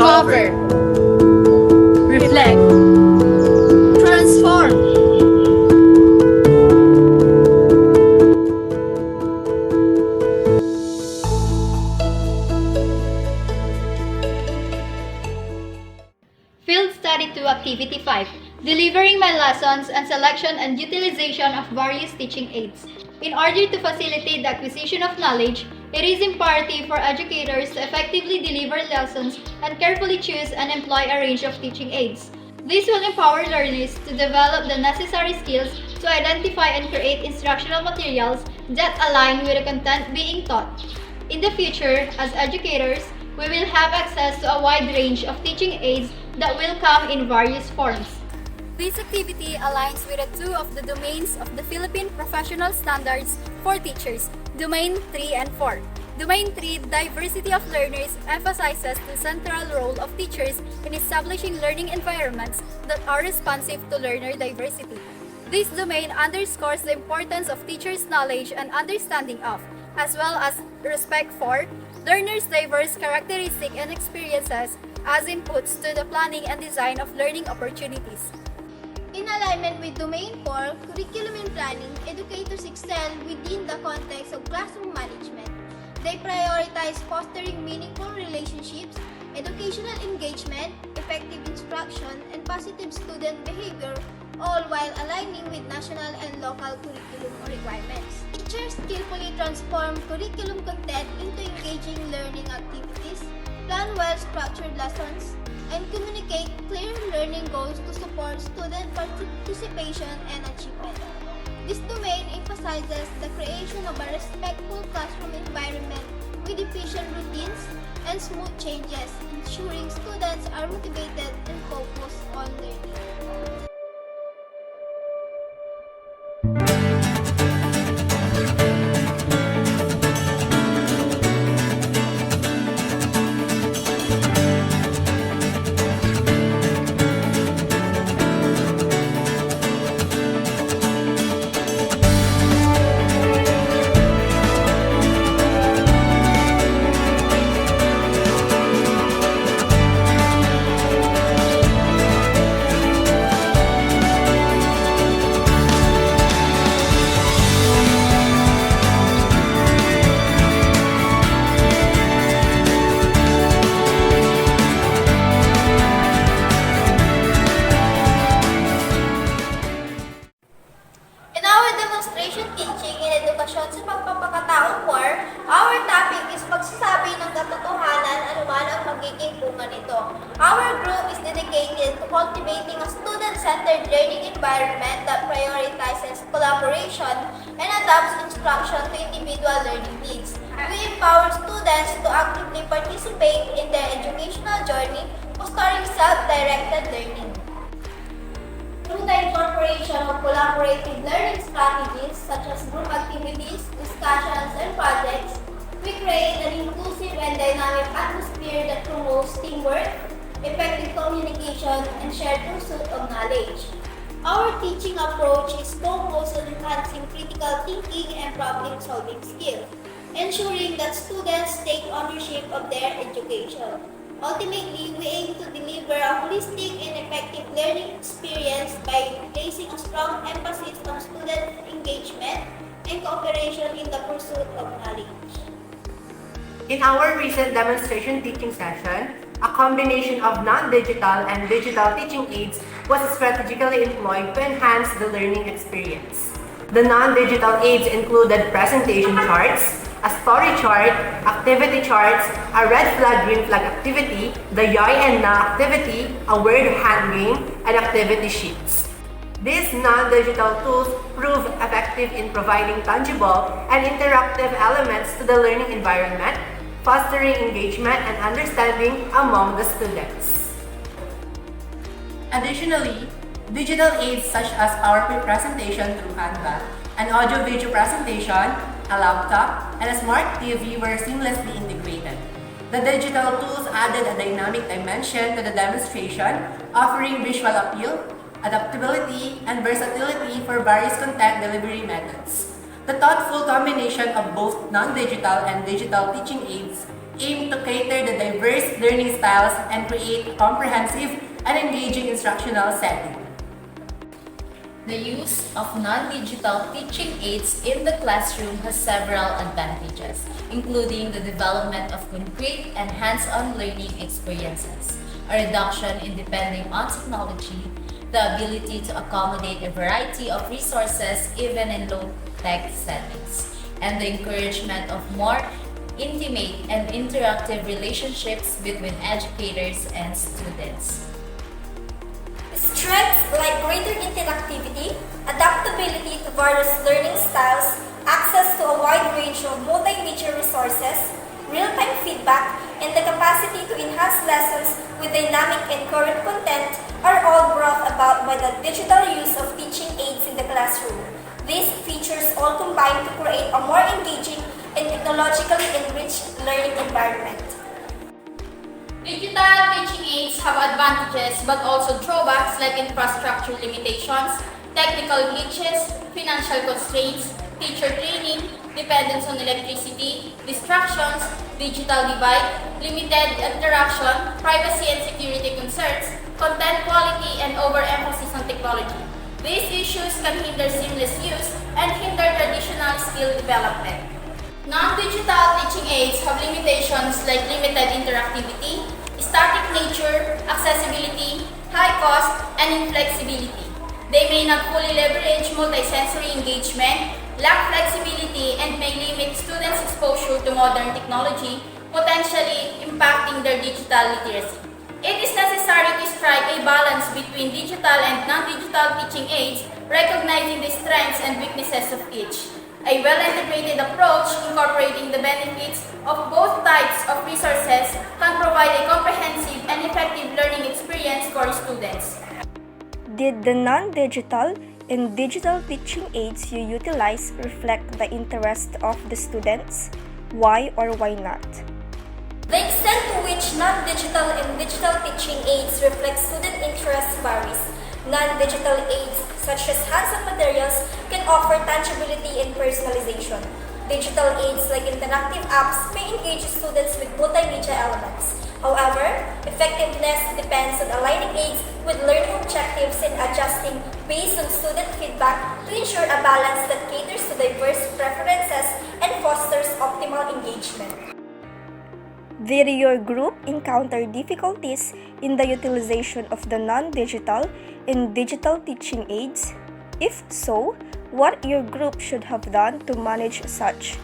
discover, reflect, transform. Field Study 2 Activity 5, Delivering my lessons and selection and utilization of various teaching aids. In order to facilitate the acquisition of knowledge, it is imperative for educators to effectively deliver lessons and carefully choose and employ a range of teaching aids. This will empower learners to develop the necessary skills to identify and create instructional materials that align with the content being taught. In the future, as educators, we will have access to a wide range of teaching aids that will come in various forms. This activity aligns with two of the domains of the Philippine Professional Standards for Teachers, Domain 3 and 4. Domain 3, Diversity of Learners, emphasizes the central role of teachers in establishing learning environments that are responsive to learner diversity. This domain underscores the importance of teachers' knowledge and understanding of, as well as respect for, learners' diverse characteristics and experiences as inputs to the planning and design of learning opportunities. In alignment with Domain 4, Curriculum and Planning, educators excel within the context of classroom management. They prioritize fostering meaningful relationships, educational engagement, effective instruction, and positive student behavior, all while aligning with national and local curriculum requirements. Teachers skillfully transform curriculum content into engaging learning activities, plan well-structured lessons, and communicate clear learning goals to support student participation and achievement. This domain emphasizes the creation of a respectful classroom environment with efficient routines and smooth changes, ensuring students are motivated and focused on learning. Teaching in edukasyon sa pagpapakataong war, our topic is magsasabi ng katotohanan anuman ang magiging bunga nito. Our group is dedicated to cultivating a student-centered learning environment that prioritizes collaboration and adapts instruction to individual learning needs. We empower students to actively participate in their educational journey, fostering self-directed learning. Through the incorporation of collaborative learning strategies such as group activities, discussions, and projects, we create an inclusive and dynamic atmosphere that promotes teamwork, effective communication, and shared pursuit of knowledge. Our teaching approach is focused on enhancing critical thinking and problem-solving skills, ensuring that students take ownership of their education. Ultimately, we aim to deliver a holistic and effective learning experience by placing a strong emphasis on student engagement and cooperation in the pursuit of knowledge. In our recent demonstration teaching session, a combination of non-digital and digital teaching aids was strategically employed to enhance the learning experience. The non-digital aids included presentation charts, a story chart, activity charts, a red flag, green flag activity, the yay and na activity, a word hand game, and activity sheets. These non-digital tools prove effective in providing tangible and interactive elements to the learning environment, fostering engagement and understanding among the students. Additionally, digital aids such as PowerPoint presentation through Canva, an audio-video presentation, a laptop, and a smart TV were seamlessly integrated. The digital tools added a dynamic dimension to the demonstration, offering visual appeal, adaptability, and versatility for various content delivery methods. The thoughtful combination of both non-digital and digital teaching aids aim to cater the diverse learning styles and create a comprehensive and engaging instructional setting. The use of non-digital teaching aids in the classroom has several advantages, including the development of concrete and hands-on learning experiences, a reduction in depending on technology, the ability to accommodate a variety of resources even in low-tech settings, and the encouragement of more intimate and interactive relationships between educators and students. Strengths like greater interactivity, adaptability to various learning styles, access to a wide range of multimedia resources, real-time feedback, and the capacity to enhance lessons with dynamic and current content are all brought about by the digital use of teaching aids in the classroom. These features all combine to create a more engaging and technologically enriched learning environment. Digital teaching aids have advantages but also drawbacks like infrastructure limitations, technical glitches, financial constraints, teacher training, dependence on electricity, distractions, digital divide, limited interaction, privacy and security concerns, content quality, and overemphasis on technology. These issues can hinder seamless use and hinder traditional skill development. Non-digital teaching aids have limitations like limited interactivity, static nature, accessibility, high cost, and inflexibility. They may not fully leverage multisensory engagement, lack flexibility, and may limit students' exposure to modern technology, potentially impacting their digital literacy. It is necessary to strike a balance between digital and non-digital teaching aids, recognizing the strengths and weaknesses of each. A well-integrated approach incorporating the benefits of both types of resources can provide a comprehensive and effective learning experience for students. Did the non-digital and digital teaching aids you utilize reflect the interest of the students? Why or why not? The extent to which non-digital and digital teaching aids reflect student interests varies. Non-digital aids, such as hands-on materials, can offer tangibility and personalization. Digital aids like interactive apps may engage students with multimedia elements. However, effectiveness depends on aligning aids with learning objectives and adjusting based on student feedback to ensure a balance that caters to diverse preferences and fosters optimal engagement. Did your group encounter difficulties in the utilization of the non-digital and digital teaching aids? If so, what your group should have done to manage such?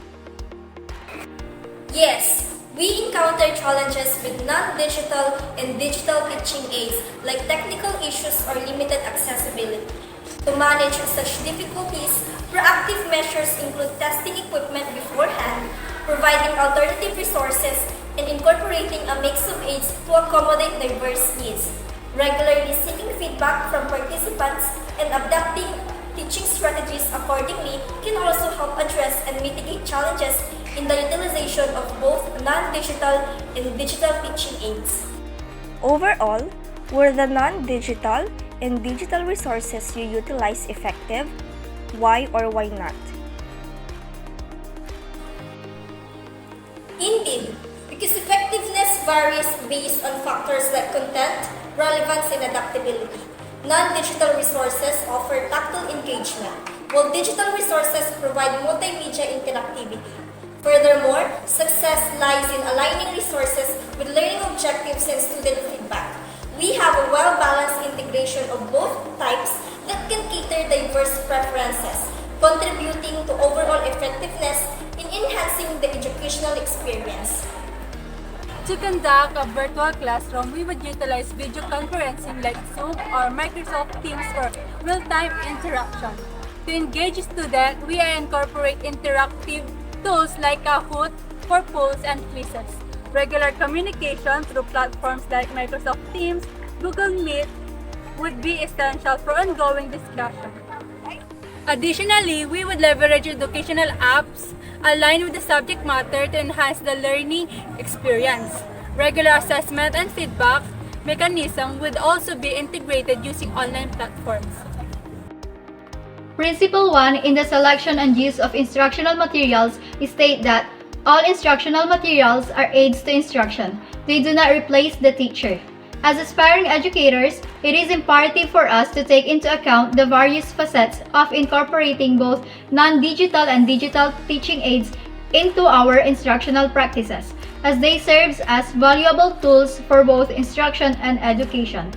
Yes, we encounter challenges with non-digital and digital teaching aids like technical issues or limited accessibility. To manage such difficulties, proactive measures include testing equipment beforehand, providing alternative resources, and incorporating a mix of aids to accommodate diverse needs. Regularly seeking feedback from participants and adapting teaching strategies accordingly can also help address and mitigate challenges in the utilization of both non-digital and digital teaching aids. Overall, were the non-digital and digital resources you utilize effective? Why or why not? Indeed, because effectiveness varies based on factors like content, relevance, and adaptability. Non-digital resources offer tactile engagement, while digital resources provide multimedia interactivity. Furthermore, success lies in aligning resources with learning objectives and student feedback. We have a well-balanced integration of both types that can cater diverse preferences, contributing to overall effectiveness in enhancing the educational experience. To conduct a virtual classroom, we would utilize video conferencing like Zoom or Microsoft Teams for real-time interaction. To engage students, we incorporate interactive tools like Kahoot for polls and quizzes. Regular communication through platforms like Microsoft Teams, Google Meet would be essential for ongoing discussion. Additionally, we would leverage educational apps aligned with the subject matter to enhance the learning experience. Regular assessment and feedback mechanism would also be integrated using online platforms. Principle 1 in the selection and use of instructional materials state that All instructional materials are aids to instruction. They do not replace the teacher. As aspiring educators, it is imperative for us to take into account the various facets of incorporating both non-digital and digital teaching aids into our instructional practices, as they serve as valuable tools for both instruction and education.